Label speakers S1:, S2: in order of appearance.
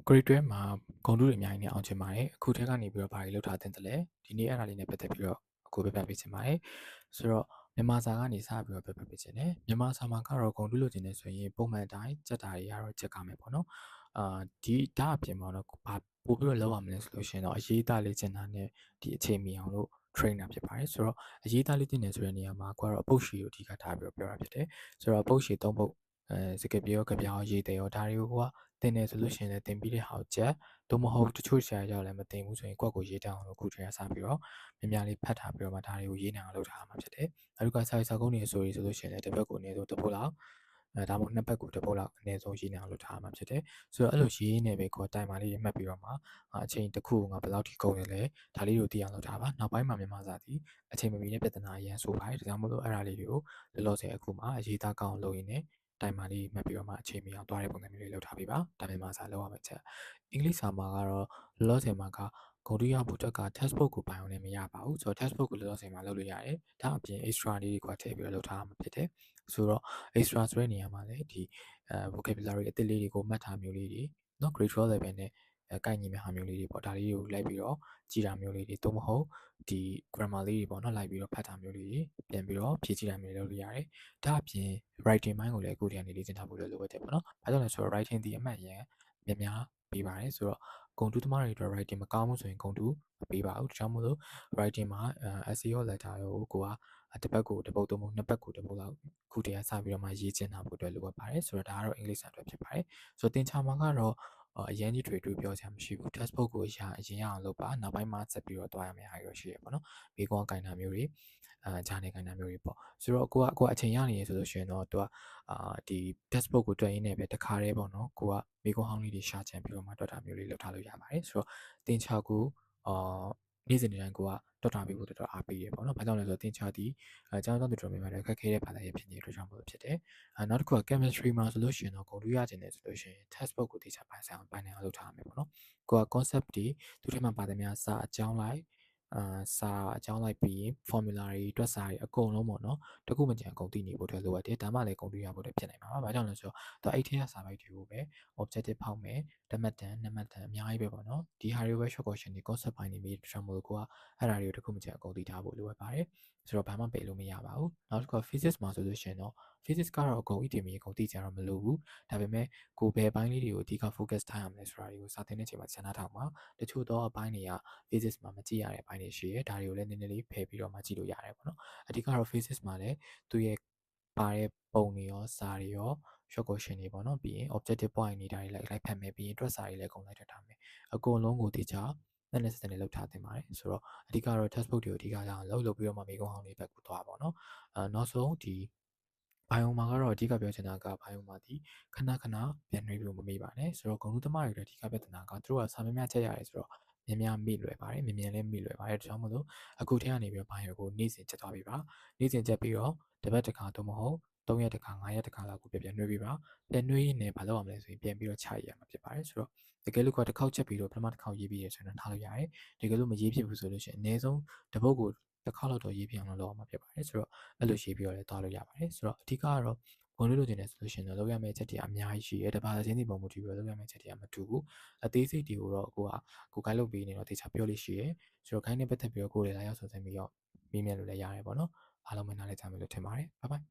S1: grade တွဲမှာဂုဏ်တုတွေအများကြီးနဲ့အောင်ချင်ပါတယ်အခုထက်ကနေပြီးတော့ဘာတွေလောက်ထားတင်တယ်လဲဒီနေ့အဲ့ဒါလေးနဲ့ပတ်သက်ပြီးတော့အခုပြပြပေးချင်ပါတယ်ဆိုတော့မြန်မာစာကနေစပြီးတော့ပြပြပေးချင်တယ်မြန်မာစာမှာကတော့ဂုဏ်တုလို့တင်နေဆိုရင်ပုံမှန်အတိုင်းစက်တာတွေကတော့စက်ကမယ်ပေါ့နော်ဒီဒါအပြင်မှာတော့ဘာပို့ပြီးတော့လောက်ရမလဲဆိုလို့ရှိရင်တော့အရေးသားလေးကျင်တာနဲ့ဒီအခြေမီအောင်လို့ trainer ဖြစ်ပါတယ်ဆိုတော့အရေးသားလေးတင်နေဆိုတဲ့နေရာမှာကိုကတော့အပုတ်ရှည်ကိုအဓိကထားပြီးတော့ပြောတာဖြစ်တယ်ဆိုတော့အပုတ်ရှည်၃ပုတ်စကပြေရောကပြောရေးတယ်ရောဒါတွေကိုကတင်နေဆိုလို့ရှိရင်လည်းတင်ပြီးတဲ့ဟာကိုချက်သို့မဟုတ်တချို့ဆရာကြောင့်လည်းမတင်ဘူးဆိုရင်ကိုယ့်ကိုရေးတောင်းအောင်လို့ခုချိန်ကစပြီးတော့များများလေးဖတ်ထားပြီးတော့မှဒါတွေကိုရေးနိုင်အောင်လုပ်ထားမှာဖြစ်တယ်နောက်ကစာရေးစာကုန်းတွေဆိုလို့ရှိရင်လည်းတစ်ပတ်ကိုအနည်းဆုံးတစ်ပုတ်လောက်ဒါမှမဟုတ်နှစ်ပတ်ကိုတစ်ပုတ်လောက်အနည်းဆုံးရေးနိုင်အောင်လုပ်ထားမှာဖြစ်တယ်ဆိုတော့အဲ့လိုရေးနေပဲကိုတိုင်မာလေးတွေမှတ်ပြီးတော့မှအချိန်တစ်ခုကဘယ်လောက်ထိကုန်နေလဲဒါလေးကိုသိအောင်လုပ်ထားပါနောက်ပိုင်းမှာမြန်မာစာသည်အချိန်မမီတဲ့ပြဿနာအရင်ဆိုပါတယ်ဒါကြောင့်မို့လို့အဲ့ဒါလေးတွေကိုလောလောဆယ်အခုမှအရေးသားကောင်းအောင်လုပ်ရင်းနဲ့တိုင်မာလေးမှတ်ပြီးတော့မှအချိန်မီအောင်တွားတဲ့ပုံစံမျိုးလေးလုပ်ထားပေးပါဒါမြန်မာစာလောက်ရမယ်ချက်အင်္ဂလိပ်စာမှာကတော့လောလောဆယ်မှာကဂုဏ်တုရဖို့အတွက်က textbook ကိုပိုင်အောင်လည်းမရပါဘူးဆိုတော့ textbook ကိုလောလောဆယ်မှာလုပ်လို့ရတယ်ဒါအပြင် extra လေးတွေကထည့်ပြီးတော့လုပ်ထားရမှာဖြစ်တယ်ဆိုတော့ extra ဆိုတဲ့နေရာမှာလည်းဒီvocabulary အသစ်လေးတွေကိုမှတ်ထားမျိုးလေးတွေเนาะ grade 12 level နဲ့ကိုက်ညီမဲ့ဟာမျိုးလေးတွေပေါ့ဒါလေးတွေကိုလိုက်ပြီးတော့ကြည်တာမျိုးလေးတွေသို့မဟုတ်ဒီ grammar လေးတွေပေါ့เนาะလိုက်ပြီးတော့ဖတ်တာမျိုးလေးတွေပြန်ပြီးတော့ဖြည့်ကြည့်တာမျိုးလေးလုပ်လို့ရတယ်ဒါအပြင် writing ပိုင်းကိုလည်းအခုတည်းကနေလေ့ကျင့်ထားဖို့လိုအပ်တယ်ပေါ့เนาะဘာကြောင့်လဲဆိုတော့ writing ဒီအမှတ်ရန်များများပေးပါတယ်ဆိုတော့ဂုဏ်တုသမားတွေအတွက် writing မကောင်းဘူးဆိုရင်ဂုဏ်တုမပေးပါဘူးဒါကြောင့်မို့လို့ writing မှာessay ရော letter ရောကိုကတစ်ပတ်ကိုတစ်ပုတ်သုံးပုတ်နှစ်ပတ်ကိုတစ်ပုတ်လောက်ခုတည်းကစပြီးတော့မှရေးကျင်တာဖို့အတွက်လိုအပ်ပါတယ်ဆိုတော့ဒါကတော့အင်္ဂလိပ်စာအတွက်ဖြစ်ပါတယ်ဆိုတော့သင်ချာမှာကတော့အရန်ကြီးတွေပြောစရာမရှိဘူး textbook ကိုအရင်ရအောင်လုပ်ပါနောက်ပိုင်းမှာဆက်ပြီးတော့တွားရမယ့်ဟာတွေရှိရပေါ့နော်မိကွန်းကင်တာမျိုးတွေဂျာနယ်ကင်တာမျိုးတွေပေါ့ဆိုတော့ကိုကအချိန်ရနေရဆိုလို့ရှိရင်တော့သူကဒီ textbook ကိုတွက်ရင်းနဲ့ပဲတခါတည်းပေါ့နော်ကိုကမိကွန်းဟောင်းလေးတွေရှာချင်ပြီးတော့မှတွက်တာမျိုးလေးလုပ်ထားလို့ရပါတယ်ဆိုတော့သင်ချာကိုနေ့စဉ်တိုင်းကိုကတွက်တာပြီးဖို့တော်တော်အားပေးရပေါ့နော်ဘာကြောင့်လဲဆိုတော့သင်ချာဒီကျောင်းသားတွေတော်များများခက်ခဲတဲ့ဘာသာရေးဖြစ်နေတဲ့အတွက်ကြောင့်မို့လို့ဖြစ်တယ်နောက်တစ်ခုက chemistry မှာဆိုလို့ရှိရင်တော့ဂုဏ်တုရကျင်တယ်ဆိုလို့ရှိရင် textbook ကိုတေချာပိုင်ဆိုင်အောင်လုပ်ထားရမယ်ပေါ့နော်ကိုက concept တွေသူထဲမှာပါသမျှစာအကြောင်းလိုက်စာအကြောင်းလိုက်ပြီးရင် formula တွေတွက်စာတွေအကုန်လုံးပေါ့နော်တခုမကြံအကုန်သိနေဖို့အတွက်လိုအပ်တယ်ဒါမှလည်းဂုဏ်တုရဖို့အတွက်ဖြစ်နိုင်မှာပါဘာကြောင့်လဲဆိုတော့သူအဲ့ထဲကစာပိုက်တွေကိုပဲ objective ဖောက်မယ်တမတ်တန်နံပါတ်တန်အများကြီးပဲပေါ့နော်ဒီဟာတွေပဲ short question တွေ concept ပိုင်းတွေပြီးတခြားမို့လို့ကိုကအဲ့ဒါတွေကိုတခုမကြံအကုန်သိထားဖို့လိုအပ်ပါတယ်ဆိုတော့ဘာမှပယ်လို့မရပါဘူးနောက်တစ်ခုက physics မှာဆိုလို့ရှိရင်တော့ physics ကတော့အကုန်အတင်မီအကုန်သိကြတော့မလိုဘူးဒါပေမဲ့ကိုဘယ်ပိုင်းလေးတွေကိုအဓိက focus ထားရမလဲဆိုတာတွေကိုစာသင်တဲ့ချိန်မှာစံနားထောင်ပါတချို့တော့အပိုင်းတွေက physics မှာမကြည့်ရတဲ့အပိုင်းတွေရှိရဲဒါတွေကိုလည်းနည်းနည်းလေးဖယ်ပြီးတော့မှကြည့်လို့ရတယ်ပေါ့နော်အဓိကတော့ physics မှာလည်းသူရဲ့ပါတဲ့ပုံတွေရောစာတွေရော short question တွေပေါ့နော်ပြီးရင် objective point တွေဒါတွေလိုက်ဖတ်မယ်ပြီးရင်တွက်စာတွေလည်းအကုန်လိုက်ထပ်ထားမယ်အကုန်လုံးကိုတေချာနဲ့စတဲ့လောက်ထားတင်ပါတယ်ဆိုတော့အဓိကတော့ textbook တွေကိုအဓိကရအောင်လုပ်ပြီးတော့မှမိကုန်းအောင်တွေဘက်ကိုသွားပါတော့နောက်ဆုံးဒီ bio မှာကတော့အဓိကပြောချင်တာက bio မှာဒီခဏပြန်နှွေးပြီးမမေ့ပါနဲ့ဆိုတော့ဂုဏ်တုသမားတွေလည်းအဓိကပြဿနာကသူတို့ကစာများများချက်ရတယ်ဆိုတော့များများမေ့လွယ်ပါတယ်မြင်လည်းမေ့လွယ်ပါတယ်ဒါကြောင့်မို့လို့အခုထဲကနေပြီးတော့ bio ကိုနေ့စဉ်ချက်သွားပြီးပါနေ့စဉ်ချက်ပြီးတော့တစ်ပတ်တစ်ခါသို့မဟုတ်3ရက်တစ်ခါ5ရက်တစ်ခါလောက်ကိုပြန်နှွေးပြီးပါပြန်နှွေးရင်းနဲ့မလုပ်ရမလဲဆိုရင်ပြန်ပြီးတော့ချရရမှာဖြစ်ပါတယ်ဆိုတော့တကယ်လို့တစ်ခေါက်ချက်ပြီးတော့ပထမတစ်ခေါက်ရေးပြီးရဆိုရင်ထားလို့ရတယ်တကယ်လို့မရေးဖြစ်ဘူးဆိုလို့ရှိရင်အနည်းဆုံးတစ်ပုတ်ကိုတစ်ခေါက်လောက်တော့ရေးပြအောင်လုပ်အောင်မှာဖြစ်ပါတယ်ဆိုတော့အဲ့လိုရေးပြီးတော့လည်းသွားလို့ရပါတယ်ဆိုတော့အဓိကကတော့ဘုံလို့တင်တယ်ဆိုလို့ရှိရင်တော့လုပ်ရမယ့်ချက်တွေအများကြီးရှိရဲတပါးချင်းစီပုံမှုတည်ပြီးတော့လုပ်ရမယ့်ချက်တွေကမတူဘူးအသေးစိတ်တွေကိုတော့ကိုကိုက်လုပ်ပြီးနေတော့တေချာပြောလို့ရှိရဲဆိုတော့ခိုင်းနေပတ်သက်ပြီးတော့ကိုယ်လည်းလာရောက်စုံစမ်းပြီးတော့မေးမြန်းလို့လည်းရတယ်ပေါ့နော်အားလုံးမနားလည်ကြမယ်လို့ထင်ပါတယ်ဘိုင်ဘိုင်